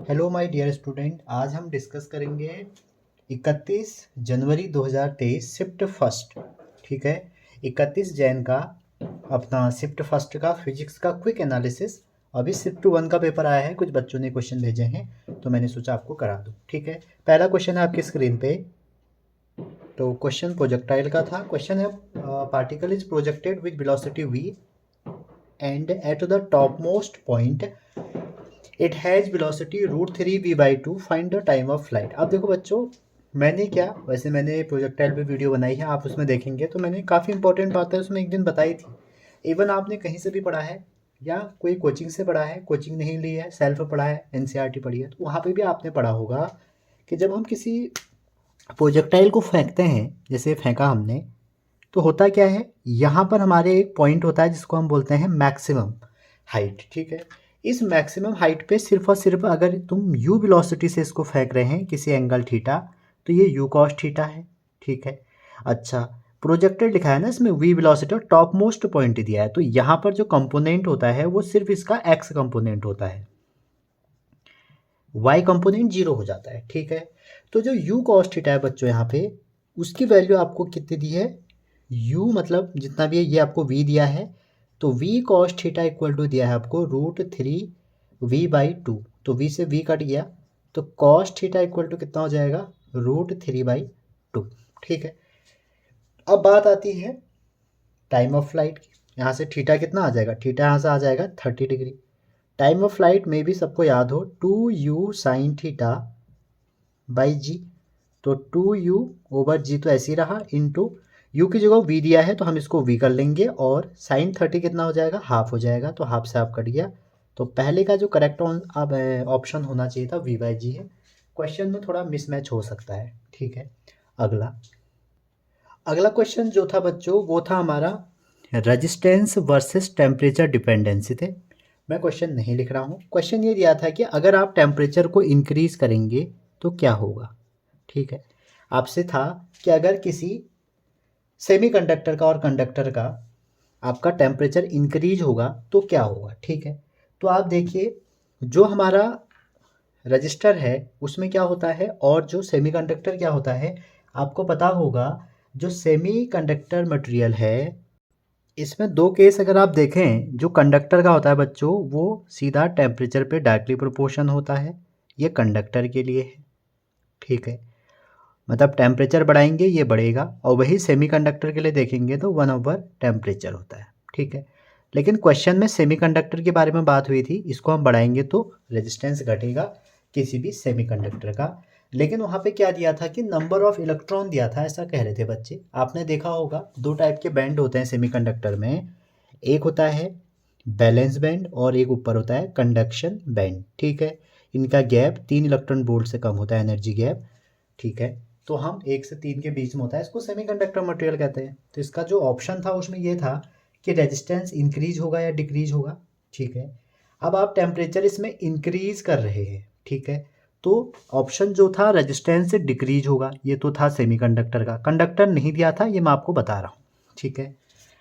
Hello my dear student, आज हम discuss करेंगे 31 जनवरी 2023 शिफ्ट फर्स्ट। ठीक है, 31 जैन का अपना शिफ्ट फर्स्ट का फिजिक्स का क्विक एनालिसिस। अभी शिफ्ट वन का पेपर आया है, कुछ बच्चों ने क्वेश्चन भेजे हैं तो मैंने सोचा आपको करा दूं। ठीक है, पहला क्वेश्चन है आपकी स्क्रीन पे। तो क्वेश्चन प्रोजेक्टाइल का था। क्वेश्चन है particle is projected with velocity v and at the top most point it has velocity √3v/2 find the time of flight. अब देखो बच्चों, मैंने क्या, वैसे मैंने प्रोजेक्टाइल पे वीडियो बनाई है, आप उसमें देखेंगे तो मैंने काफ़ी इंपॉर्टेंट बातें उसमें एक दिन बताई थी। इवन आपने कहीं से भी पढ़ा है या कोई कोचिंग से पढ़ा है, कोचिंग नहीं ली है, सेल्फ पढ़ा है, एनसीईआरटी पढ़ी है, तो वहाँ पे भी आपने पढ़ा होगा कि जब हम किसी प्रोजेक्टाइल को फेंकते हैं, जैसे फेंका हमने, तो होता क्या है, यहाँ पर हमारे एक पॉइंट होता है जिसको हम बोलते हैं मैक्सिमम हाइट। ठीक है, इस मैक्सिमम हाइट पे सिर्फ और सिर्फ अगर तुम u वेलोसिटी से इसको फेंक रहे हैं किसी एंगल थीटा, तो ये u cos थीटा है। ठीक है, अच्छा, प्रोजेक्टेड लिखा है ना इसमें v वेलोसिटी और टॉप मोस्ट पॉइंट दिया है, तो यहाँ पर जो कंपोनेंट होता है वो सिर्फ इसका x कंपोनेंट होता है, y कंपोनेंट जीरो हो जाता है। ठीक है, तो जो u cos थीटा है बच्चों यहाँ पे, उसकी वैल्यू आपको कितनी दी है, u मतलब जितना भी है ये आपको v दिया है, तो v cos theta equal to दिया है आपको √3v/2। तो v से v कट गया, तो cos थीटा इक्वल टू कितना हो जाएगा, √3/2। ठीक है, अब बात आती है टाइम ऑफ फ्लाइट की। यहाँ से थीटा कितना आ जाएगा, थीटा यहाँ से आ जाएगा 30 डिग्री। टाइम ऑफ फ्लाइट में भी सबको याद हो 2u साइन थीटा बाई जी, तो 2u/g तो ऐसे ही रहा, इंटू u की जगह v दिया है तो हम इसको v कर लेंगे, और साइन 30 कितना हो जाएगा, हाफ हो जाएगा, तो हाफ से हाफ कट गया। तो पहले का जो करेक्ट अब ऑप्शन होना चाहिए था v/g है। क्वेश्चन में थोड़ा मिसमैच हो सकता है। ठीक है, अगला अगला क्वेश्चन जो था बच्चों वो था हमारा रेजिस्टेंस वर्सेस टेम्परेचर डिपेंडेंसी थे। मैं क्वेश्चन नहीं लिख रहा हूँ। क्वेश्चन ये दिया था कि अगर आप टेम्परेचर को इंक्रीज करेंगे तो क्या होगा। ठीक है, आपसे था कि अगर किसी सेमीकंडक्टर का और कंडक्टर का आपका टेम्परेचर इंक्रीज होगा तो क्या होगा। ठीक है, तो आप देखिए, जो हमारा रजिस्टर है उसमें क्या होता है और जो सेमीकंडक्टर क्या होता है, आपको पता होगा जो सेमीकंडक्टर मटेरियल है, इसमें दो केस अगर आप देखें, जो कंडक्टर का होता है बच्चों वो सीधा टेम्परेचर पे डायरेक्टली प्रोपोर्शन होता है, ये कंडक्टर के लिए है। ठीक है, मतलब टेम्परेचर बढ़ाएंगे ये बढ़ेगा, और वही सेमीकंडक्टर के लिए देखेंगे तो 1/, टेम्परेचर होता है। ठीक है, लेकिन क्वेश्चन में सेमीकंडक्टर के बारे में बात हुई थी, इसको हम बढ़ाएंगे तो रेजिस्टेंस घटेगा किसी भी सेमीकंडक्टर का। लेकिन वहाँ पे क्या दिया था कि नंबर ऑफ इलेक्ट्रॉन दिया था, ऐसा कह रहे थे बच्चे। आपने देखा होगा दो टाइप के बैंड होते हैं सेमीकंडक्टर में, एक होता है बैलेंस बैंड और एक ऊपर होता है कंडक्शन बैंड। ठीक है, इनका गैप 3 इलेक्ट्रॉन वोल्ट से कम होता है, एनर्जी गैप। ठीक है, तो हम 1 से 3 के बीच में होता है, इसको सेमीकंडक्टर मटेरियल कहते हैं। तो इसका जो ऑप्शन था उसमें ये था कि रेजिस्टेंस इंक्रीज होगा या डिक्रीज होगा। ठीक है, अब आप टेम्परेचर इसमें इंक्रीज कर रहे हैं। ठीक है, तो ऑप्शन जो था रेजिस्टेंस से डिक्रीज होगा, ये तो था सेमीकंडक्टर का। कंडक्टर नहीं दिया था, ये मैं आपको बता रहा हूँ। ठीक है,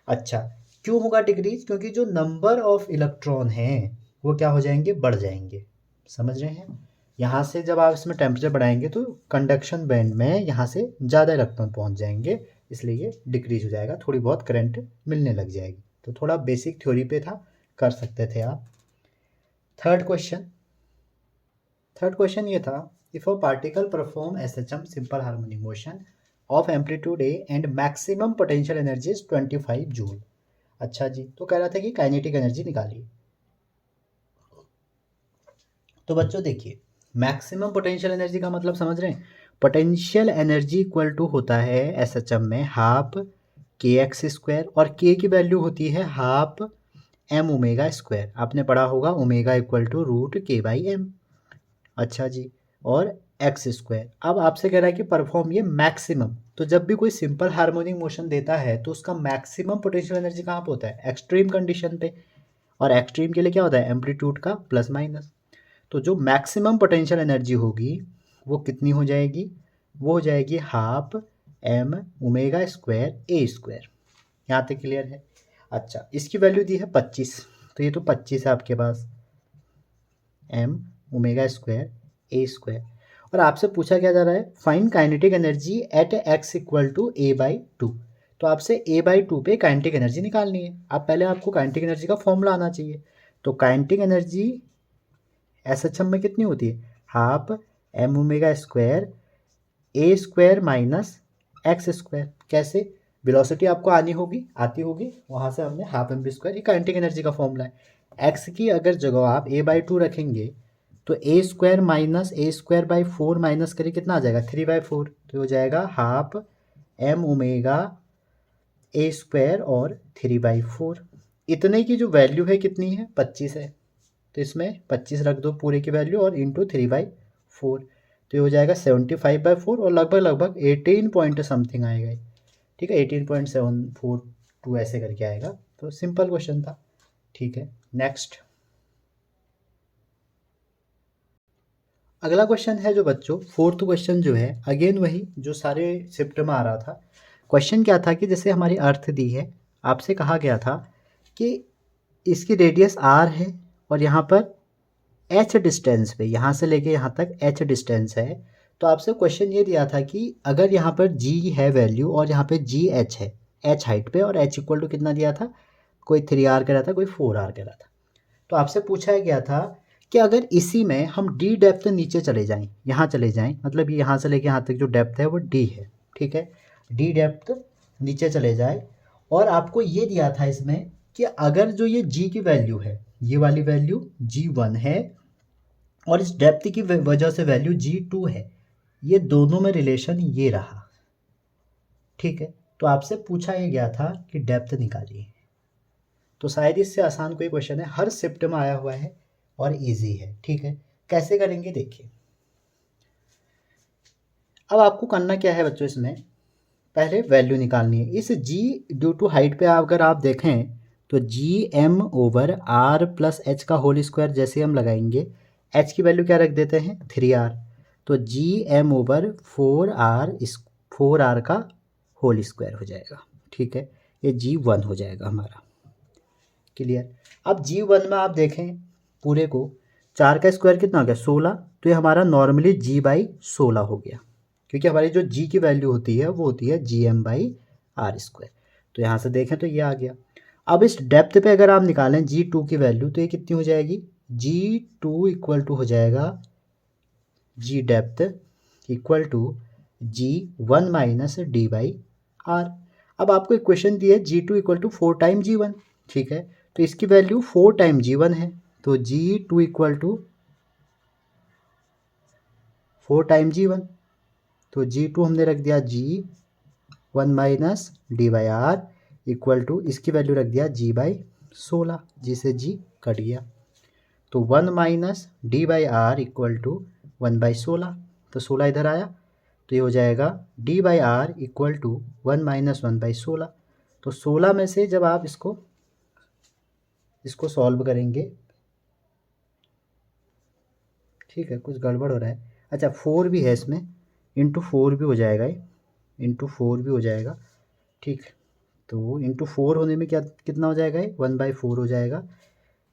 अच्छा, क्यों होगा डिक्रीज, क्योंकि जो नंबर ऑफ इलेक्ट्रॉन हैं वो क्या हो जाएंगे, बढ़ जाएंगे। समझ रहे हैं, यहाँ से जब आप इसमें टेम्परेचर बढ़ाएंगे तो कंडक्शन बैंड में यहाँ से ज़्यादा इलेक्ट्रॉन पहुँच जाएंगे, इसलिए ये डिक्रीज हो जाएगा, थोड़ी बहुत करंट मिलने लग जाएगी। तो थोड़ा बेसिक थ्योरी पे था, कर सकते थे आप। थर्ड क्वेश्चन ये था, if a particle perform SHM simple harmonic motion of amplitude A and maximum potential energy is 25 joule. अच्छा जी, तो कह रहा था कि काइनेटिक एनर्जी निकालिए। तो बच्चों देखिए, मैक्सिमम पोटेंशियल एनर्जी का मतलब समझ रहे हैं, पोटेंशियल एनर्जी इक्वल टू होता है SHM में हाफ kx², और k की वैल्यू होती है हाफ m⍵²। आपने पढ़ा होगा ओमेगा इक्वल टू √k/m। अच्छा जी, और x²। अब आपसे कह रहा है कि परफॉर्म ये मैक्सिमम, तो जब भी कोई सिंपल हार्मोनिक मोशन देता है तो उसका मैक्सिमम पोटेंशियल एनर्जी कहाँ पे होता है, एक्सट्रीम कंडीशन पे। और एक्सट्रीम के लिए क्या होता है, एम्पलीट्यूड का प्लस माइनस। तो जो मैक्सिमम पोटेंशियल एनर्जी होगी वो कितनी हो जाएगी, वो हो जाएगी हाफ m⍵²a²। यहाँ तक क्लियर है। अच्छा, इसकी वैल्यू दी है 25, तो ये तो 25 है आपके पास, m ओमेगा स्क्वायर ए स्क्वायर। और आपसे पूछा क्या जा रहा है, find kinetic energy at x equal to a by two. तो आपसे ए बाई टू पे काइनेटिक एनर्जी निकालनी है। आप पहले आपको काइनेटिक एनर्जी का फॉर्मूला आना चाहिए। तो काइनेटिक एनर्जी एसएचएम में कितनी होती है, हाफ एम ओमेगा स्क्वायर ए स्क्वायर माइनस एक्स स्क्वायर। कैसे, वेलोसिटी आपको आती होगी, वहाँ से हमने हाफ एम बी स्क्वायर, ये काइनेटिक एनर्जी का फॉर्मूला है। एक्स की अगर जगह आप ए बाई टू रखेंगे तो A square minus A square by four minus करिए कितना आ जाएगा, 3/4। तो हो जाएगा half M omega A square और 3/4। इतने की जो वैल्यू है कितनी है, 25 है। तो इसमें 25 रख दो पूरे की वैल्यू और इंटू 3/4। तो ये हो जाएगा 75/4 और लगभग 18 पॉइंट समथिंग आएगा। ठीक है, 18.742 ऐसे करके आएगा। तो सिंपल क्वेश्चन था। ठीक है, नेक्स्ट अगला क्वेश्चन है जो बच्चों, फोर्थ क्वेश्चन जो है, अगेन वही जो सारे शिफ्ट में आ रहा था। क्वेश्चन क्या था कि जैसे हमारी अर्थ दी है, आपसे कहा गया था कि इसकी रेडियस r है और यहाँ पर h डिस्टेंस पे, यहाँ से लेके यहाँ तक h डिस्टेंस है। तो आपसे क्वेश्चन ये दिया था कि अगर यहाँ पर g है वैल्यू और यहाँ पे g h है, h हाइट पे, और h इक्वल टू कितना दिया था, कोई 3r कह रहा था, कोई 4r कह रहा था। तो आपसे पूछा गया था कि अगर इसी में हम d डेप्थ नीचे चले जाएं, यहाँ चले जाएं, मतलब यहाँ से लेके यहाँ तक जो डेप्थ है वो d है। ठीक है, d डेप्थ नीचे चले जाए और आपको ये दिया था इसमें कि अगर जो ये g की वैल्यू है, ये वाली वैल्यू g1 है और इस डेप्थ की वजह से वैल्यू g2 है, ये दोनों में रिलेशन ये रहा। ठीक है, तो आपसे पूछा ये गया था कि डेप्थ निकालिए। तो शायद इससे आसान कोई क्वेश्चन है, हर शिफ्ट में आया हुआ है और इजी है। ठीक है, कैसे करेंगे देखिए। अब आपको करना क्या है बच्चों, इसमें पहले वैल्यू निकालनी है। इस g ड्यू टू हाइट पे अगर आप देखें तो g m over r plus h का होल स्क्वायर जैसे हम लगाएंगे, h की वैल्यू क्या रख देते हैं 3r, तो जी एम ओवर 4r का होल स्क्वायर हो जाएगा। ठीक है, ये g1 हो जाएगा हमारा। क्लियर। अब g1 में आप देखें पूरे को, 4 का स्क्वायर कितना हो गया 16, तो ये हमारा नॉर्मली g/16 हो गया, क्योंकि हमारी जो g की वैल्यू होती है वो होती है gm/r²। तो यहाँ से देखें तो ये आ गया। अब इस डेप्थ पे अगर आप निकालें g2 की वैल्यू तो ये कितनी हो जाएगी, g2 इक्वल टू हो जाएगा g depth equal to g1 minus d/r। अब आपको इक्वेशन दी है g2 equal to 4 time g1। ठीक है, तो इसकी वैल्यू 4 टाइम g1 है, तो g2 equal to 4 time g1, तो g2 हमने रख दिया g1 minus d/r equal to इसकी वैल्यू रख दिया g/16, जिसे g कट गया, तो 1 माइनस d/r इक्वल टू 1/16, तो 16 इधर आया, तो ये हो जाएगा d/r इक्वल टू 1 माइनस 1/16। तो 16 में से जब आप इसको सॉल्व करेंगे, ठीक है कुछ गड़बड़ हो रहा है, अच्छा 4 भी है इसमें, इंटू 4 भी हो जाएगा, इंटू 4 भी हो जाएगा। ठीक, तो इंटू 4 होने में क्या कितना हो जाएगा, 1/4 हो जाएगा,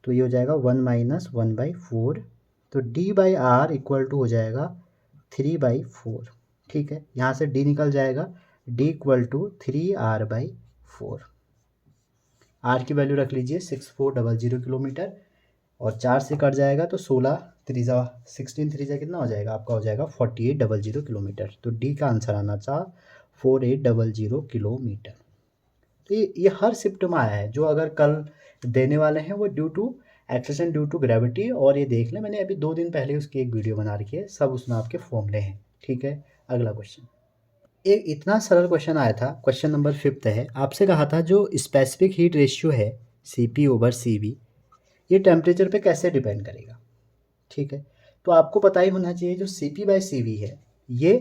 तो ये हो जाएगा 1 माइनस 1/4, तो d/r इक्वल टू हो जाएगा 3/4। ठीक है, यहाँ से d निकल जाएगा, d equal to 3r/4। r की वैल्यू रख लीजिए 6400 किलोमीटर, और 4 से कट जाएगा तो 16 3 कितना हो जाएगा आपका, हो जाएगा 4800 किलोमीटर। तो डी का आंसर आना चाह 4800 किलोमीटर। तो ये हर शिफ्ट में आया है, जो अगर कल देने वाले हैं वो due to acceleration due to gravity, और ये देख लें मैंने अभी 2 दिन पहले उसकी एक वीडियो बना रखी है, सब उसमें आपके फॉर्मूले हैं। ठीक है, अगला क्वेश्चन, एक इतना सरल क्वेश्चन आया था, क्वेश्चन नंबर 5 है। आपसे कहा था जो स्पेसिफिक हीट रेशियो है CP/CV, ये टेम्परेचर पे कैसे डिपेंड करेगा। ठीक है, तो आपको पता ही होना चाहिए जो CP/CV है ये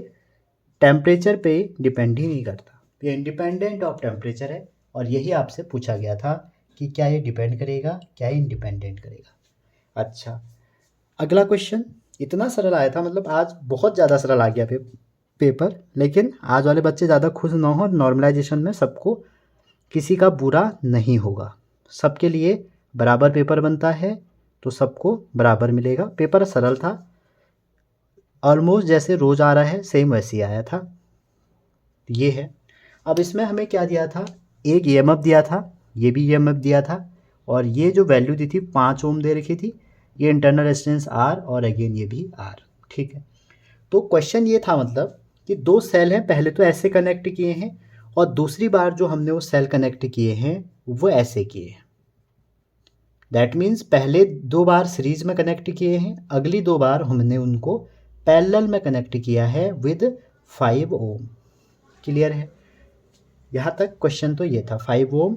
टेम्परेचर पे डिपेंड ही नहीं करता, ये इंडिपेंडेंट ऑफ टेम्परेचर है, और यही आपसे पूछा गया था कि क्या ये डिपेंड करेगा, क्या इंडिपेंडेंट करेगा। अच्छा, अगला क्वेश्चन इतना सरल आया था, मतलब आज बहुत ज़्यादा सरल आ गया पेपर, लेकिन आज वाले बच्चे ज़्यादा खुश ना हो, नॉर्मलाइजेशन में सबको किसी का बुरा नहीं होगा, सबके लिए बराबर पेपर बनता है, तो सबको बराबर मिलेगा। पेपर सरल था, ऑलमोस्ट जैसे रोज़ आ रहा है सेम वैसे ही आया था। ये है। अब इसमें हमें क्या दिया था, एक ईएमएफ दिया था, ये भी ईएमएफ दिया था, और ये जो वैल्यू दी थी 5 ओम दे रखी थी, ये इंटरनल रेजिस्टेंस आर, और अगेन ये भी आर। ठीक है, तो क्वेश्चन ये था मतलब कि दो सेल हैं, पहले तो ऐसे कनेक्ट किए हैं और दूसरी बार जो हमने वो सेल कनेक्ट किए हैं वो ऐसे किए हैं। दैट मीन्स पहले 2 बार सीरीज में कनेक्ट किए हैं, अगली 2 बार हमने उनको पैरेलल में कनेक्ट किया है विद 5 ओम। क्लियर है? यहाँ तक क्वेश्चन तो ये था, 5 ओम,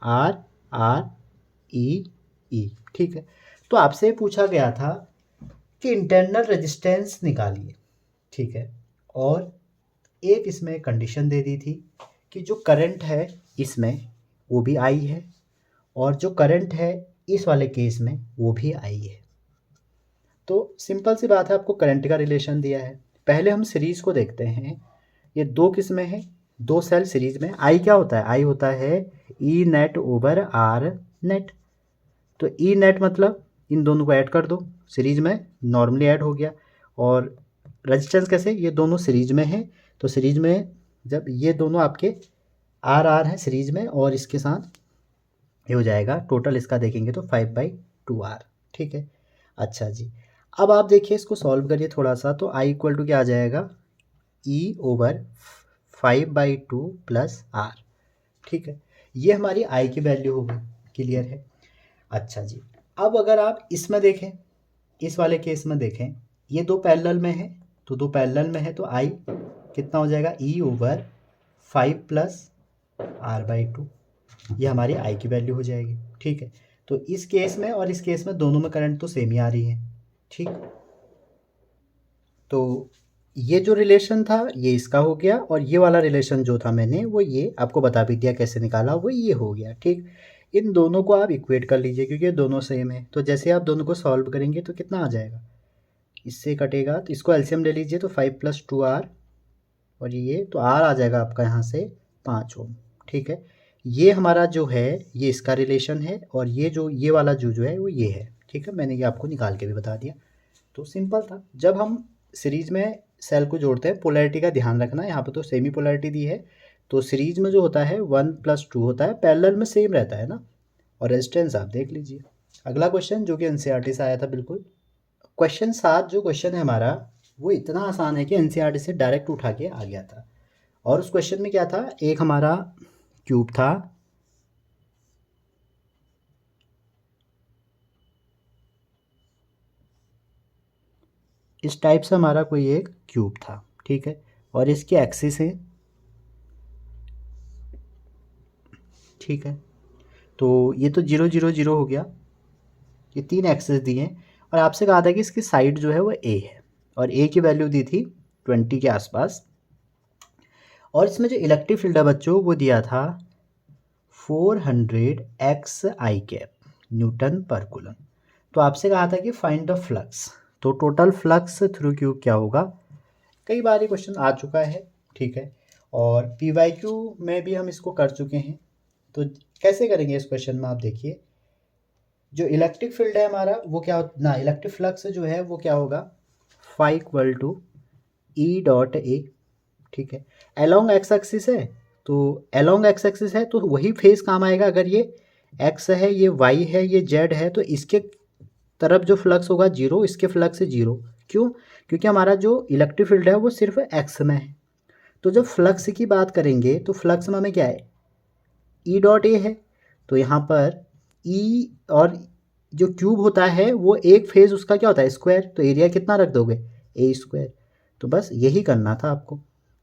आर आर ई ई। ठीक है, तो आपसे पूछा गया था कि इंटरनल रेजिस्टेंस निकालिए। ठीक है, और एक इसमें कंडीशन दे दी थी कि जो करंट है इसमें वो भी आई है, और जो करंट है इस वाले केस में वो भी आई है। तो सिंपल सी बात है, आपको करंट का रिलेशन दिया है। पहले हम सीरीज को देखते हैं। ये दो किस्में हैं, दो सेल सीरीज में। आई क्या होता है? आई होता है E net over are net. तो ई नेट मतलब इन दोनों को ऐड कर दो, सीरीज में नॉर्मली ऐड हो गया। और रेजिस्टेंस कैसे? ये दोनों सीरीज में हैं, तो सीरीज में जब ये दोनों आपके आर आर हैं सीरीज में, और इसके साथ ये हो जाएगा टोटल, इसका देखेंगे तो 5/2r। ठीक है, अच्छा जी। अब आप देखिए, इसको सॉल्व करिए थोड़ा सा, तो i इक्वल टू क्या आ जाएगा, e ओवर 5/2 प्लस r। ठीक है, ये हमारी i की वैल्यू होगी। क्लियर है? अच्छा जी, अब अगर आप इसमें देखें, इस वाले केस में देखें, ये दो पैरेलल में है, तो दो पैरेलल में है तो i कितना हो जाएगा, e ओवर 5 प्लस r/2। ये हमारी आई की वैल्यू हो जाएगी। ठीक है, तो इस केस में और इस केस में दोनों में करंट तो सेम ही आ रही है। ठीक, तो ये जो रिलेशन था ये इसका हो गया, और ये वाला रिलेशन जो था मैंने वो ये आपको बता भी दिया कैसे निकाला, वो ये हो गया। ठीक, इन दोनों को आप इक्वेट कर लीजिए क्योंकि ये दोनों सेम है। तो जैसे आप दोनों को सॉल्व करेंगे तो कितना आ जाएगा, इससे कटेगा तो इसको एलसीएम ले लीजिए, तो 5 + 2r, और ये तो r आ जाएगा आपका यहाँ से 5 ओम। ठीक है, ये हमारा जो है ये इसका रिलेशन है, और ये जो ये वाला जो है वो ये है। ठीक है, मैंने ये आपको निकाल के भी बता दिया। तो सिंपल था। जब हम सीरीज में सेल को जोड़ते हैं, पोलैरिटी का ध्यान रखना, यहाँ पे तो सेमी पोलैरिटी दी है, तो सीरीज में जो होता है 1 + 2 होता है, पैरेलल में सेम रहता है ना। और रेजिस्टेंस आप देख लीजिए। अगला क्वेश्चन जो कि एनसीईआरटी से आया था, बिल्कुल क्वेश्चन 7 जो क्वेश्चन है हमारा वो इतना आसान है कि एनसीईआरटी से डायरेक्ट उठा के आ गया था। और उस क्वेश्चन में क्या था, एक हमारा क्यूब था, इस टाइप से हमारा कोई एक क्यूब था। ठीक है, और इसकी एक्सिस है। ठीक है, तो ये तो 0 0 0 हो गया, ये 3 एक्सिस दिए हैं, और आपसे कहा था कि इसकी साइड जो है वो ए है, और ए की वैल्यू दी थी 20 के आसपास। और इसमें जो इलेक्ट्रिक फील्ड है बच्चों वो दिया था 400 XI न्यूटन पर कूलम। तो आपसे कहा था कि फाइंड द फ्लक्स, तो टोटल फ्लक्स थ्रू क्यूब क्या होगा। कई बार ये क्वेश्चन आ चुका है। ठीक है, और PYQ में भी हम इसको कर चुके हैं। तो कैसे करेंगे इस क्वेश्चन में, आप देखिए, जो इलेक्ट्रिक फील्ड है हमारा वो क्या ना, इलेक्ट्रिक फ्लक्स जो है वो क्या होगा, फाई इक्वल टू E.A। ठीक है, अलोंग एक्स एक्सिस है, तो अलोंग एक्स एक्सिस है तो वही फेस काम आएगा। अगर ये एक्स है, ये वाई है, ये जेड है, तो इसके तरफ जो फ्लक्स होगा 0, इसके फ्लक्स से 0। क्यों? क्योंकि हमारा जो इलेक्ट्रिक फील्ड है वो सिर्फ एक्स में है। तो जब फ्लक्स की बात करेंगे तो फ्लक्स में हमें क्या है, E.A है, तो यहाँ पर E, और जो क्यूब होता है वो एक फेज उसका क्या होता है, स्क्वायर, तो एरिया कितना रख दोगे, A²। तो बस यही करना था आपको।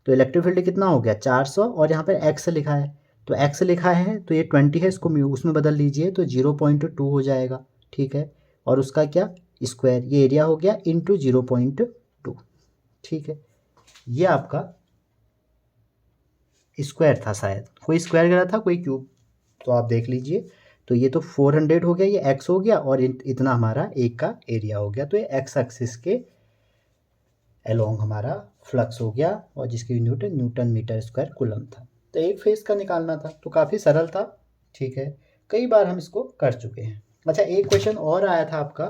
तो इलेक्ट्रिक फील्ड कितना हो गया 400, और यहाँ पर एक्स लिखा है, तो एक्स लिखा है तो ये 20 है, इसको उसमें बदल लीजिए तो 0.2 हो जाएगा। ठीक है, और उसका क्या, स्क्वायर, ये एरिया हो गया इंटू 0.2। ठीक है, ये आपका स्क्वायर था, शायद कोई स्क्वायर करा था कोई क्यूब, तो आप देख लीजिए। तो ये तो 400 हो गया, ये एक्स हो गया, और इतना हमारा एक का एरिया हो गया। तो ये एक्स एक्सिस के अलोंग हमारा फ्लक्स हो गया, और जिसकी न्यूटन मीटर स्क्वायर कूलम था। तो एक फेज का निकालना था, तो काफ़ी सरल था। ठीक है, कई बार हम इसको कर चुके हैं। अच्छा, एक क्वेश्चन और आया था आपका,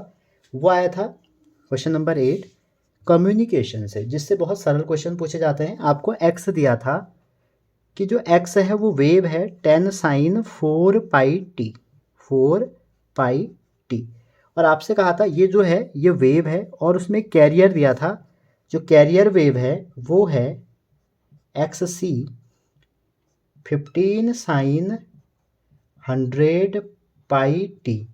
वो आया था क्वेश्चन नंबर 8 कम्युनिकेशन से, जिससे बहुत सरल क्वेश्चन पूछे जाते हैं। आपको एक्स दिया था कि जो एक्स है वो वेव है 10 sign 4 pi T, 4 pi T, और आपसे कहा था ये जो है ये वेव है और उसमें कैरियर दिया था, जो कैरियर वेव है वो है एक्स सी 15 साइन 100 पाई टी,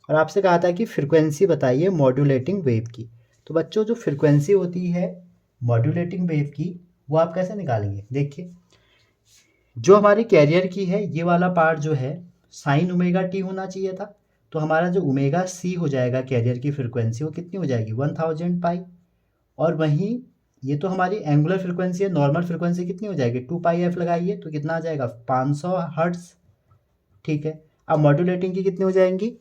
और आपसे कहा था कि फ्रिक्वेंसी बताइए मॉड्यूलेटिंग वेव की। तो बच्चों जो फ्रिक्वेंसी होती है मॉड्यूलेटिंग वेव की वो आप कैसे निकालेंगे, देखिए जो हमारे कैरियर की है ये वाला पार्ट जो है साइन ओमेगा टी होना चाहिए था, तो हमारा जो ओमेगा सी हो जाएगा कैरियर की फ्रिक्वेंसी वो कितनी हो जाएगी 1000 पाई, और वहीं ये तो हमारी एंगुलर फ्रिक्वेंसी है, नॉर्मल फ्रिक्वेंसी कितनी हो जाएगी 2 पाई एफ लगाइए तो कितना आ जाएगा 500 हर्ट्ज। ठीक है, अब मॉड्यूलेटिंग की कितनी हो जाएंगी,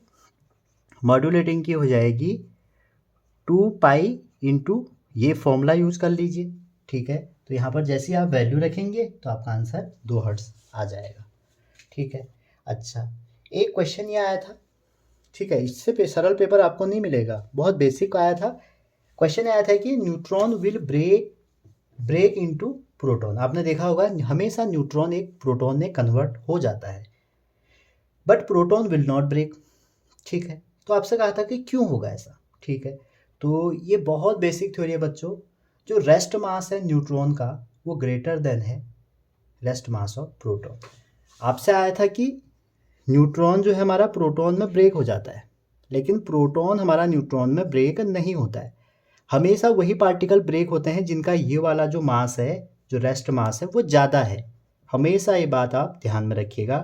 मॉड्यूलेटिंग की हो जाएगी 2 पाई इंटू ये फॉर्मूला यूज कर लीजिए। ठीक है, तो यहाँ पर जैसे आप वैल्यू रखेंगे तो आपका आंसर 2 हर्ट्ज आ जाएगा। ठीक है, अच्छा एक क्वेश्चन ये आया था, ठीक है, इससे सरल पेपर आपको नहीं मिलेगा, बहुत बेसिक आया था। क्वेश्चन आया था कि neutron will break into proton. आपने देखा होगा हमेशा न्यूट्रॉन एक प्रोटॉन में कन्वर्ट हो जाता है, but proton will not break. ठीक है, तो आपसे कहा था कि क्यों होगा ऐसा। ठीक है, तो ये बहुत बेसिक थ्योरी है बच्चों, जो रेस्ट मास है न्यूट्रॉन का वो ग्रेटर देन है रेस्ट मास ऑफ प्रोटॉन। आपसे आया था कि न्यूट्रॉन जो है हमारा प्रोटॉन में ब्रेक हो जाता है, लेकिन प्रोटॉन हमारा न्यूट्रॉन में ब्रेक नहीं होता है, हमेशा वही पार्टिकल ब्रेक होते हैं जिनका ये वाला जो मास है, जो रेस्ट मास है वो ज़्यादा है। हमेशा ये बात आप ध्यान में रखिएगा।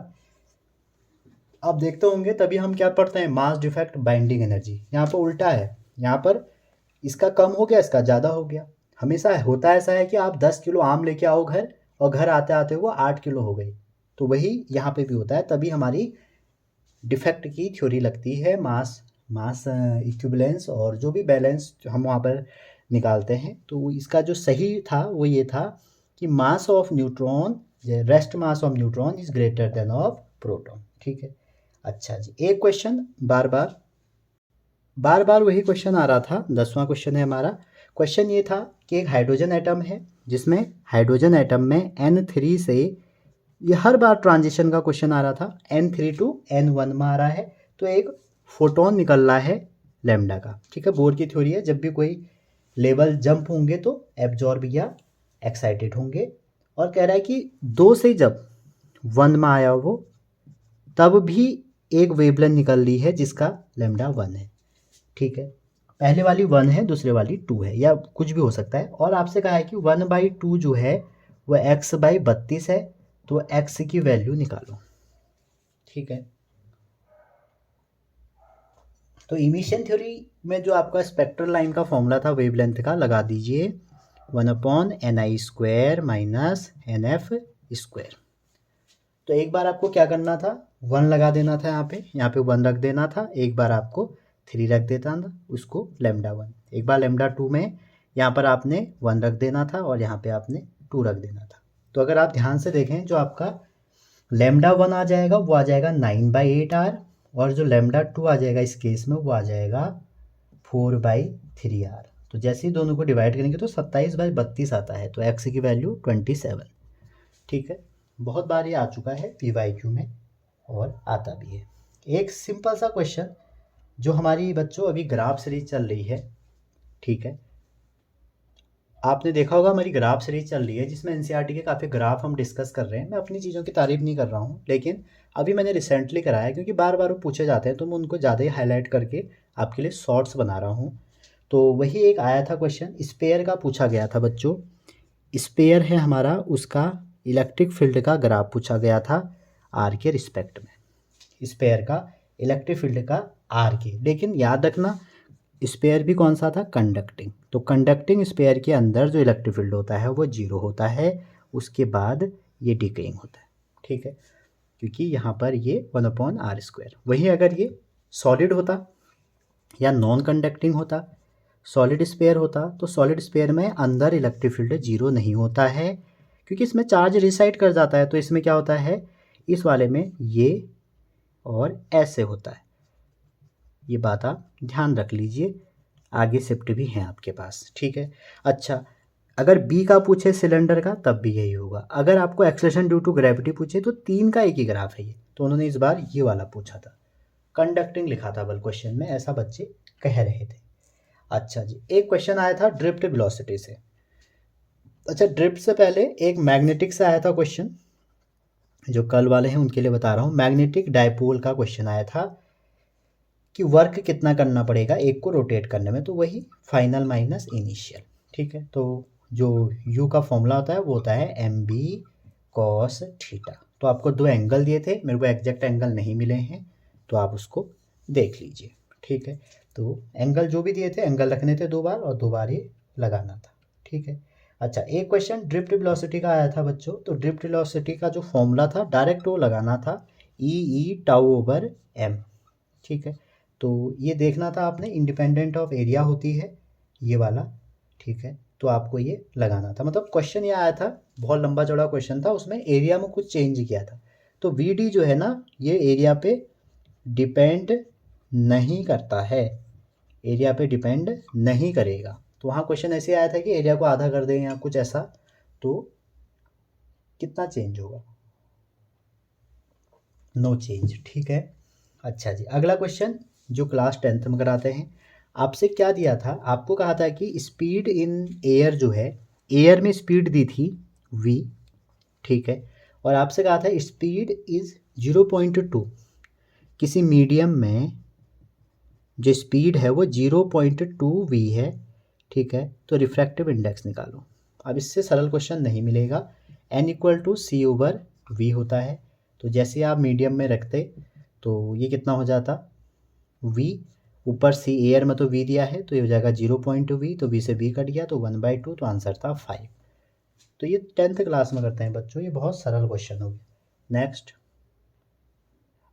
आप देखते होंगे तभी हम क्या पढ़ते हैं मास डिफेक्ट बाइंडिंग एनर्जी, यहाँ पर उल्टा है, यहाँ पर इसका कम हो गया इसका ज़्यादा हो गया। हमेशा होता ऐसा है कि आप 10 किलो आम लेके आओ घर और घर आते आते वो 8 किलो हो गई, तो वही यहाँ पे भी होता है, तभी हमारी डिफेक्ट की थ्योरी लगती है मास मास इक्विवेलेंस और जो भी बैलेंस हम वहाँ पर निकालते हैं। तो इसका जो सही था वो ये था कि mass of neutron, rest mass of neutron is greater than of proton. ठीक है, अच्छा जी, एक क्वेश्चन बार बार वही क्वेश्चन आ रहा था, 10वां क्वेश्चन है हमारा। क्वेश्चन ये था कि एक हाइड्रोजन एटम है जिसमें हाइड्रोजन एटम में N3 से, ये हर बार ट्रांजिशन का क्वेश्चन आ रहा था, N3 टू N1 में आ रहा है, तो एक फोटोन निकल रहा है लैम्डा का। ठीक है, बोर की थ्योरी है, जब भी कोई लेवल जंप होंगे तो एब्जॉर्ब या एक्साइटेड होंगे, और कह रहा है कि 2 से जब 1 में आया वो तब भी एक वेवलेंथ निकल रही है जिसका लैम्डा 1 है। ठीक है, पहले वाली 1 है दूसरे वाली 2 है, या कुछ भी हो सकता है, और आपसे कहा है कि 1/2 जो है वह x/32 है, तो x की वैल्यू निकालो। ठीक है, तो इमिशन थ्योरी में जो आपका स्पेक्ट्रल लाइन का फॉर्मूला था वेवलेंथ का, लगा दीजिए 1/ni² माइनस NF²। तो एक बार आपको क्या करना था 1 लगा देना था, यहाँ पे 1 रख देना था, एक बार आपको 3 रख देता था, उसको λ1, एक बार λ2 में यहाँ पर आपने 1 रख देना था और यहाँ पे आपने 2 रख देना था। तो अगर आप ध्यान से देखें जो आपका λ1 आ जाएगा वो आ जाएगा 9/8R, और जो λ2 आ जाएगा इस केस में वो आ जाएगा 4/3R। तो जैसे ही दोनों को डिवाइड करेंगे तो 27/32 आता है, तो x की वैल्यू 27। ठीक है, बहुत बार ये आ चुका है PYQ में और आता भी है। एक सिंपल सा क्वेश्चन, जो हमारी बच्चों अभी ग्राफ सीरीज चल रही है, ठीक है, आपने देखा होगा हमारी ग्राफ सीरीज चल रही है जिसमें NCERT के काफ़ी ग्राफ हम डिस्कस कर रहे हैं। मैं अपनी चीज़ों की तारीफ नहीं कर रहा हूँ, लेकिन अभी मैंने रिसेंटली कराया क्योंकि बार बार वो पूछे जाते हैं, तो मैं उनको ज़्यादा ही हाईलाइट करके आपके लिए शॉर्ट्स बना रहा हूँ। तो वही एक आया था क्वेश्चन, स्पेयर का पूछा गया था बच्चों। स्पेयर है हमारा, उसका इलेक्ट्रिक फील्ड का ग्राफ पूछा गया था आर के रिस्पेक्ट में, स्पेयर का इलेक्ट्रिक फील्ड का आर के। लेकिन याद रखना स्पेयर भी कौन सा था, कंडक्टिंग, तो कंडक्टिंग स्पेयर के अंदर जो इलेक्ट्रिक फील्ड होता है वो 0 होता है, उसके बाद ये डिकेइंग होता है। ठीक है, क्योंकि यहाँ पर ये 1/r²। वहीं अगर ये सॉलिड होता या नॉन कंडक्टिंग होता, सॉलिड स्पेयर होता, तो सॉलिड स्पेयर में अंदर इलेक्ट्रिक फील्ड 0 नहीं होता है, क्योंकि इसमें चार्ज रिसाइड कर जाता है। तो इसमें क्या होता है, इस वाले में ये और ऐसे होता है, ये बात आप ध्यान रख लीजिए, आगे शिफ्ट भी हैं आपके पास, ठीक है। अच्छा, अगर बी का पूछे सिलेंडर का तब भी यही होगा। अगर आपको एक्सेलरेशन ड्यू टू ग्रेविटी पूछे तो 3 का एक ही ग्राफ है ये, तो उन्होंने इस बार ये वाला पूछा था, कंडक्टिंग लिखा था बल क्वेश्चन में, ऐसा बच्चे कह रहे थे। अच्छा जी, एक क्वेश्चन आया था ड्रिफ्ट वेलोसिटी से। अच्छा, ड्रिफ्ट से पहले एक मैग्नेटिक से आया था क्वेश्चन, जो कल वाले हैं उनके लिए बता रहा हूँ। मैग्नेटिक डायपोल का क्वेश्चन आया था कि वर्क कितना करना पड़ेगा एक को रोटेट करने में, तो वही फाइनल माइनस इनिशियल, ठीक है। तो जो यू का फॉर्मूला होता है वो होता है एम बी कॉस थीटा। तो आपको 2 एंगल दिए थे, मेरे को एग्जैक्ट एंगल नहीं मिले हैं, तो आप उसको देख लीजिए, ठीक है। तो एंगल जो भी दिए थे, एंगल रखने थे 2 बार और 2 बार ये लगाना था, ठीक है। अच्छा, एक क्वेश्चन ड्रिफ्ट वेलोसिटी का आया था बच्चों। तो ड्रिफ्ट वेलोसिटी का जो फॉर्मूला था डायरेक्ट वो लगाना था ई टाउ ओवर एम, ठीक है। तो ये देखना था आपने, इंडिपेंडेंट ऑफ एरिया होती है ये वाला, ठीक है। तो आपको ये लगाना था, मतलब क्वेश्चन ये आया था, बहुत लंबा चौड़ा क्वेश्चन था, उसमें एरिया में कुछ चेंज किया था। तो वी डी जो है ना, ये एरिया पे डिपेंड नहीं करता है, एरिया पे डिपेंड नहीं करेगा। तो वहाँ क्वेश्चन ऐसे आया था कि एरिया को आधा कर दें या कुछ ऐसा, तो कितना चेंज होगा, नो चेंज, ठीक है। अच्छा जी, अगला क्वेश्चन जो क्लास 10th में कराते हैं, आपसे क्या दिया था, आपको कहा था कि स्पीड इन एयर जो है, एयर में स्पीड दी थी v, ठीक है। और आपसे कहा था स्पीड इज 0.2, किसी मीडियम में जो स्पीड है वो 0.2 v है, ठीक है। तो रिफ्रैक्टिव इंडेक्स निकालो। अब इससे सरल क्वेश्चन नहीं मिलेगा, n equal to c over v होता है। तो जैसे आप मीडियम में रखते तो ये कितना हो जाता, v ऊपर सी, एयर में तो v दिया है तो ये हो जाएगा 0.v, तो v से v कट गया तो 1/2, तो आंसर था 5। तो ये 10th क्लास में करते हैं बच्चों, ये बहुत सरल क्वेश्चन हो गया। नेक्स्ट,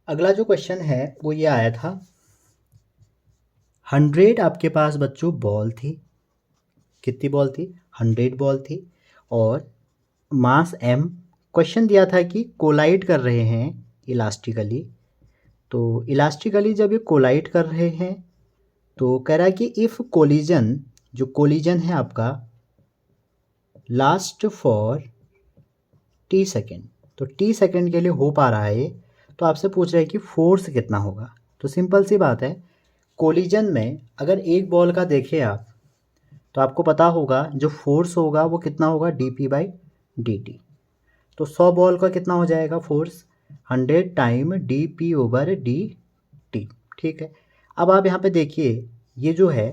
अगला जो क्वेश्चन है वो ये आया था, 100 आपके पास बच्चों बॉल थी, कितनी बॉल थी, 100 बॉल थी, और मास m। क्वेश्चन दिया था कि कोलाइड कर रहे हैं इलास्टिकली। तो इलास्टिकली जब ये कोलाइड कर रहे हैं तो कह रहा है कि इफ़ कोलिजन, जो कोलिजन है आपका, लास्ट फॉर t सेकेंड, तो t सेकेंड के लिए हो पा रहा है, तो आपसे पूछ रहा है कि फोर्स कितना होगा। तो सिंपल सी बात है, कोलिजन में अगर एक बॉल का देखें आप, तो आपको पता होगा जो फोर्स होगा वो कितना होगा, dp/dt। तो 100 बॉल का कितना हो जाएगा फोर्स, 100 टाइम dp/dt, ठीक है। अब आप यहाँ पे देखिए, ये जो है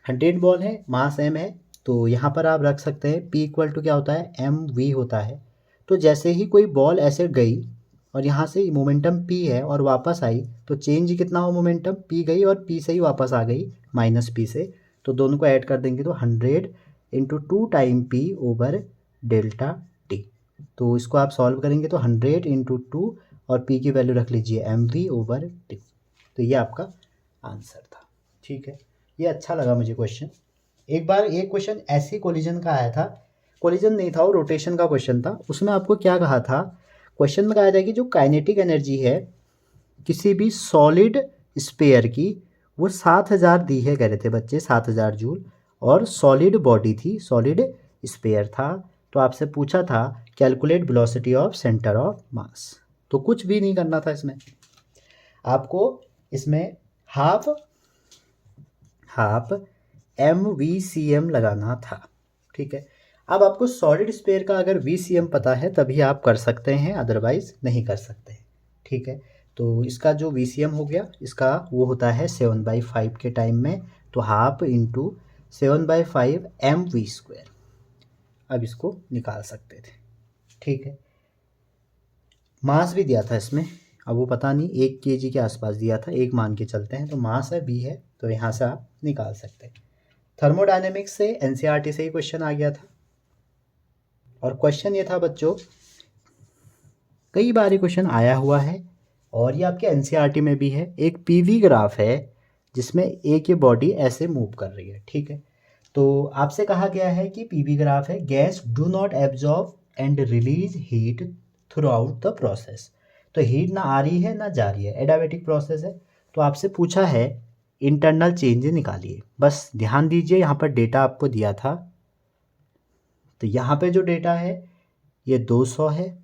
100 बॉल है, मास m है, तो यहाँ पर आप रख सकते हैं p इक्वल टू क्या होता है, mv होता है। तो जैसे ही कोई बॉल ऐसे गई और यहाँ से मोमेंटम p है और वापस आई, तो चेंज कितना हो, मोमेंटम p गई और p से ही वापस आ गई, माइनस p से, तो दोनों को ऐड कर देंगे तो 100 into 2 time p over delta t। तो इसको आप सॉल्व करेंगे तो 100 इंटू 2 और p की वैल्यू रख लीजिए mv ओवर t। तो ये आपका आंसर था, ठीक है। ये अच्छा लगा मुझे क्वेश्चन। एक बार एक क्वेश्चन ऐसी कोलिजन का आया था, कोलिजन नहीं था वो रोटेशन का क्वेश्चन था, उसमें आपको क्या कहा था, क्वेश्चन में कहा था कि जो काइनेटिक एनर्जी है किसी भी सॉलिड स्पेयर की, वो 7000 दी है, कह रहे थे बच्चे 7000 जूल, और सॉलिड बॉडी थी, सॉलिड स्पेयर था। तो आपसे पूछा था calculate velocity of centre of mass. तो कुछ भी नहीं करना था इसमें, आपको इसमें हाफ MVCM लगाना था, ठीक है। अब आपको सॉलिड स्पेयर का अगर VCM पता है तभी आप कर सकते हैं, अदरवाइज नहीं कर सकते, ठीक है। तो इसका जो VCM हो गया, इसका वो होता है 7/5 के टाइम में, तो हाफ इंटू 7/5 MV²। अब इसको निकाल सकते थे, ठीक है। मास भी दिया था इसमें, अब वो पता नहीं 1 kg के आसपास दिया था, एक मान के चलते हैं, तो मास है b है, तो यहाँ से आप निकाल सकते हैं। थर्मोडायनेमिक्स से NCERT से ही क्वेश्चन आ गया था, और क्वेश्चन ये था बच्चों, कई बार ये क्वेश्चन आया हुआ है और ये आपके NCERT में भी है। एक PV ग्राफ है जिसमें एक ये बॉडी ऐसे मूव कर रही है, ठीक है। तो आपसे कहा गया है कि PV ग्राफ है, gas do not absorb and release heat through out the process. तो हीट ना आ रही है ना जा रही है, एडियाबेटिक प्रोसेस है। तो आपसे पूछा है इंटरनल चेंज निकालिए। बस ध्यान दीजिए यहाँ पर डेटा आपको दिया था, तो यहाँ पे जो डेटा है ये 200 है,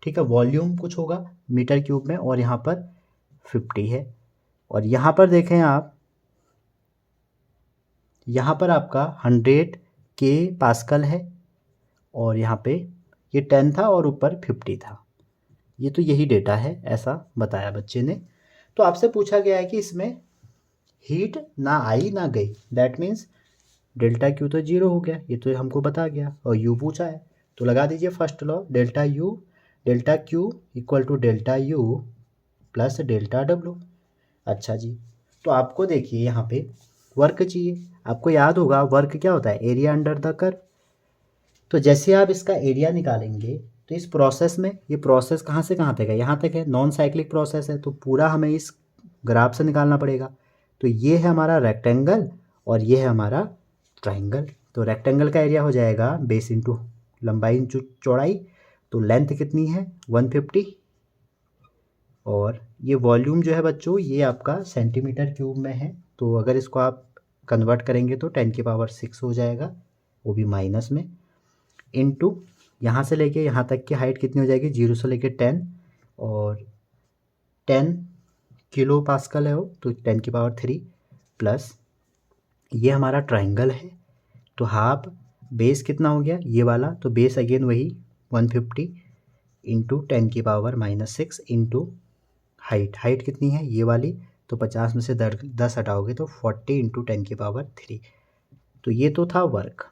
ठीक है। वॉल्यूम कुछ होगा मीटर क्यूब में, और यहाँ पर 50 है। और यहाँ पर देखें आप, यहाँ पर आपका 100 के पास्कल है, और यहाँ पे ये 10 था और ऊपर 50 था। ये तो यही डेटा है, ऐसा बताया बच्चे ने। तो आपसे पूछा गया है कि इसमें हीट ना आई ना गई, दैट मीन्स डेल्टा क्यू तो जीरो हो गया, ये तो हमको बता गया, और यू पूछा है तो लगा दीजिए first law, delta q equal to delta u plus delta डब्लू। अच्छा जी, तो आपको देखिए यहाँ पे वर्क चाहिए, आपको याद होगा वर्क क्या होता है, एरिया अंडर द कर्व। तो जैसे आप इसका एरिया निकालेंगे तो इस प्रोसेस में, ये प्रोसेस कहाँ से कहाँ तक है, यहाँ तक है, नॉन साइक्लिक प्रोसेस है, तो पूरा हमें इस ग्राफ से निकालना पड़ेगा। तो ये है हमारा रेक्टेंगल और ये है हमारा ट्राइंगल। तो रेक्टेंगल का एरिया हो जाएगा बेस इंटू लंबाई इंटू चौड़ाई, तो लेंथ कितनी है 150, और ये वॉल्यूम जो है बच्चों ये आपका सेंटीमीटर क्यूब में है। तो अगर इसको आप कन्वर्ट करेंगे तो 10⁶ हो जाएगा, वो भी माइनस में, इनटू यहाँ से लेके यहाँ तक की हाइट कितनी हो जाएगी, 0 से लेके 10, और 10 किलो पास्कल है वो, तो 10⁻³ प्लस ये हमारा ट्राइंगल है, तो हाफ बेस कितना हो गया ये वाला, तो बेस अगेन वही 150 इंटू 10⁻⁻6 इंटू हाइट कितनी है ये वाली, तो 50 में से 10 हटाओगे तो 40 इंटू 10⁻3। तो ये तो था वर्क।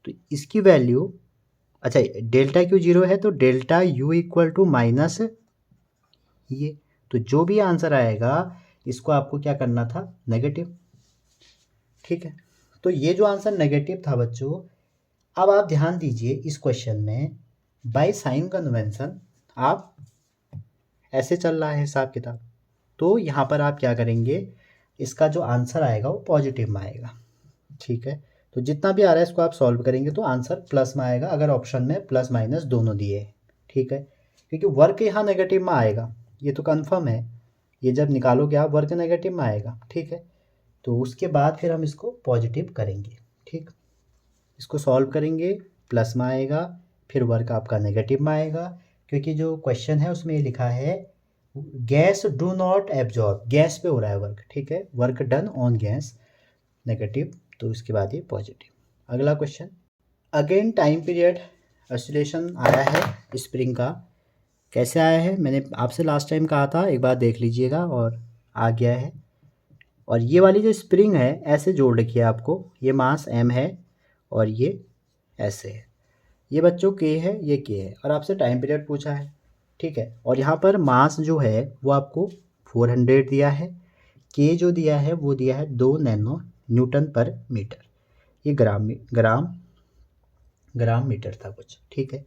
तो इसकी वैल्यू, अच्छा डेल्टा क्यू जीरो है तो delta u equal to minus ये, तो जो भी आंसर आएगा इसको आपको क्या करना था, नेगेटिव, ठीक है। तो ये जो आंसर नेगेटिव था बच्चों, अब आप ध्यान दीजिए इस क्वेश्चन में बाय साइन कन्वेंशन आप ऐसे चल रहा है हिसाब किताब, तो यहाँ पर आप क्या करेंगे, इसका जो आंसर आएगा वो पॉजिटिव में आएगा, ठीक है। तो जितना भी आ रहा है इसको आप सॉल्व करेंगे तो आंसर प्लस में आएगा, अगर ऑप्शन में प्लस माइनस दोनों दिए हैं, ठीक है। क्योंकि वर्क यहाँ नेगेटिव में आएगा, ये तो कंफर्म है, ये जब निकालोगे आप वर्क नेगेटिव में आएगा, ठीक है। तो उसके बाद फिर हम इसको पॉजिटिव करेंगे, ठीक, इसको सॉल्व करेंगे प्लस में आएगा, फिर वर्क आपका नेगेटिव में आएगा, क्योंकि जो क्वेश्चन है उसमें ये लिखा है gas do not absorb, gas पे हो रहा है वर्क, ठीक है, work done on gas, negative, तो इसके बाद ये पॉजिटिव। अगला question, again time period oscillation आया है स्प्रिंग का, कैसे आया है मैंने आपसे लास्ट टाइम कहा था, एक बार देख लीजिएगा, और आ गया है। और ये वाली जो स्प्रिंग है ऐसे जोड़ रखी है आपको, ये मास m है और ये ऐसे है, ये बच्चों k है, ये k है, और आपसे टाइम पीरियड पूछा है, ठीक है। और यहाँ पर मास जो है वो आपको 400 दिया है, k जो दिया है वो दिया है 2 नैनो न्यूटन पर मीटर, ये ग्राम मीटर था कुछ, ठीक है।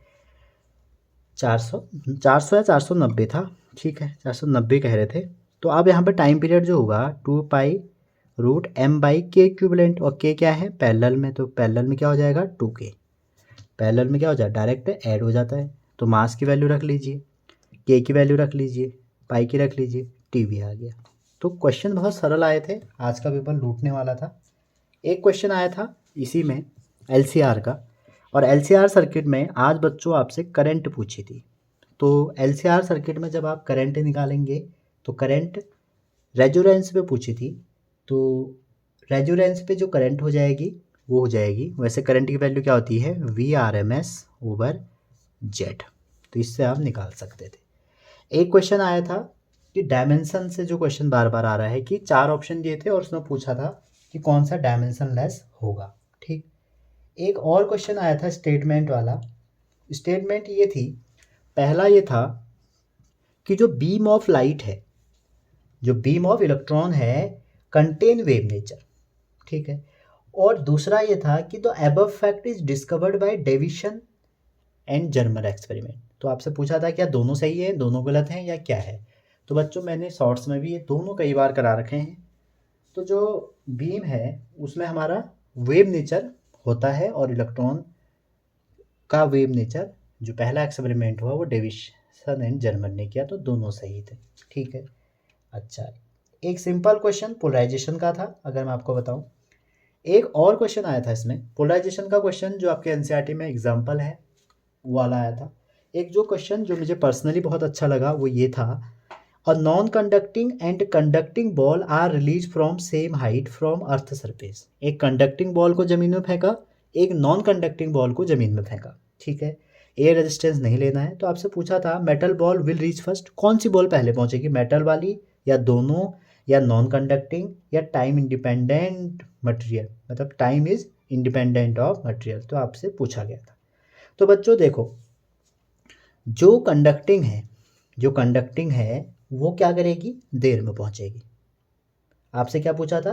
400 या 490 था, ठीक है, 490 कह रहे थे। तो अब यहाँ पर टाइम पीरियड जो होगा 2π√m/k इक्विवेलेंट, और k क्या है पैरेलल में, तो पैरेलल में क्या हो जाएगा 2k, पैरेलल में क्या हो जाए डायरेक्ट ऐड हो जाता है। तो मास की वैल्यू रख लीजिए, k की वैल्यू रख लीजिए, पाई की रख लीजिए, टी भी आ गया। तो क्वेश्चन बहुत सरल आए थे, आज का पेपर लूटने वाला था। एक क्वेश्चन आया था इसी में LCR का, और LCR सर्किट में आज बच्चों आपसे करंट पूछी थी। तो LCR सर्किट में जब आप करंट निकालेंगे तो करंट रेजोनेंस पे पूछी थी, तो रेजोनेंस पे जो करंट हो जाएगी वो हो जाएगी, वैसे करंट की वैल्यू क्या होती है VRMS/Z, तो इससे आप निकाल सकते थे। एक क्वेश्चन आया था कि डायमेंशन से, जो क्वेश्चन बार बार आ रहा है कि 4 ऑप्शन दिए थे और उसमें पूछा था कि कौन सा डायमेंशन लेस होगा, ठीक। एक और क्वेश्चन आया था स्टेटमेंट वाला, स्टेटमेंट ये थी, पहला ये था कि जो बीम ऑफ लाइट है, जो बीम ऑफ इलेक्ट्रॉन है कंटेन वेव नेचर, ठीक है। और दूसरा ये था कि the above fact is discovered by Davisson and Germer experiment. तो आपसे पूछा था क्या दोनों सही है, दोनों गलत हैं या क्या है। तो बच्चों मैंने शॉर्ट्स में भी ये दोनों कई बार करा रखे हैं। तो जो बीम है उसमें हमारा वेव नेचर होता है, और इलेक्ट्रॉन का वेव नेचर जो पहला एक्सपेरिमेंट हुआ वो डेविसन एंड जर्मर ने किया, तो दोनों सही थे, ठीक है। अच्छा, एक सिंपल क्वेश्चन पोलराइजेशन का था, अगर मैं आपको बताऊं। एक और क्वेश्चन आया था इसमें पोलराइजेशन का क्वेश्चन, जो आपके एनसीईआरटी में एग्जाम्पल है वो वाला आया था। एक जो क्वेश्चन जो मुझे पर्सनली बहुत अच्छा लगा वो ये था, a non conducting and conducting ball are release from same height from earth surface. एक कंडक्टिंग बॉल को जमीन में फेंका, एक नॉन कंडक्टिंग बॉल को जमीन में फेंका, ठीक है। एयर रेजिस्टेंस नहीं लेना है। तो आपसे पूछा था metal ball will reach first, कौन सी बॉल पहले पहुंचेगी, मेटल वाली या दोनों या नॉन कंडक्टिंग या टाइम इंडिपेंडेंट मटेरियल, मतलब time is independent of material. तो आपसे पूछा गया था। तो बच्चों देखो, जो कंडक्टिंग है वो क्या करेगी, देर में पहुंचेगी। आपसे क्या पूछा था,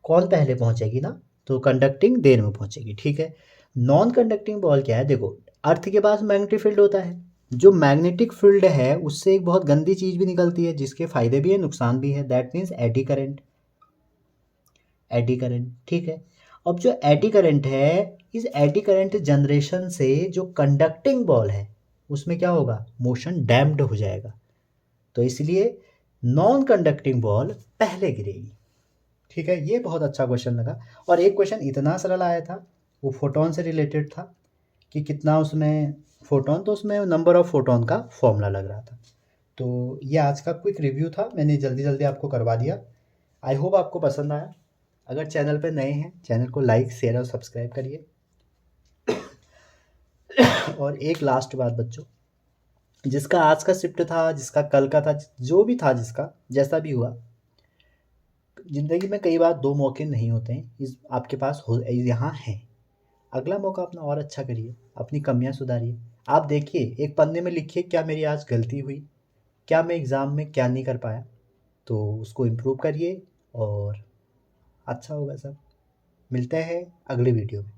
कौन पहले पहुंचेगी ना, तो कंडक्टिंग देर में पहुंचेगी, ठीक है। नॉन कंडक्टिंग बॉल क्या है, देखो अर्थ के पास मैग्नेटिक फील्ड होता है, जो मैग्नेटिक फील्ड है उससे एक बहुत गंदी चीज भी निकलती है जिसके फायदे भी है नुकसान भी है, that means eddy current. Eddy current, ठीक है। अब जो एडी करंट है, इस एडी करंट जनरेशन से जो कंडक्टिंग बॉल है उसमें क्या होगा, मोशन डैम्प्ड हो जाएगा। तो इसलिए नॉन कंडक्टिंग बॉल पहले गिरेगी, ठीक है। ये बहुत अच्छा क्वेश्चन लगा। और एक क्वेश्चन इतना सरल आया था, वो फोटोन से रिलेटेड था कि कितना उसमें फोटोन, तो उसमें नंबर ऑफ फोटोन का फॉर्मूला लग रहा था। तो ये आज का क्विक रिव्यू था, मैंने जल्दी जल्दी आपको करवा दिया। आई होप आपको पसंद आया। अगर चैनल पर नए हैं, चैनल को लाइक शेयर और सब्सक्राइब करिए। और एक लास्ट बात बच्चों, जिसका आज का शिफ्ट था, जिसका कल का था, जो भी था, जिसका जैसा भी हुआ, ज़िंदगी में कई बार दो मौके नहीं होते हैं, इस आपके पास हो यहाँ हैं। अगला मौका अपना और अच्छा करिए, अपनी कमियां सुधारिए। आप देखिए, एक पन्ने में लिखिए क्या मेरी आज गलती हुई, क्या मैं एग्ज़ाम में क्या नहीं कर पाया, तो उसको इम्प्रूव करिए और अच्छा होगा सब। मिलते हैं अगले वीडियो में।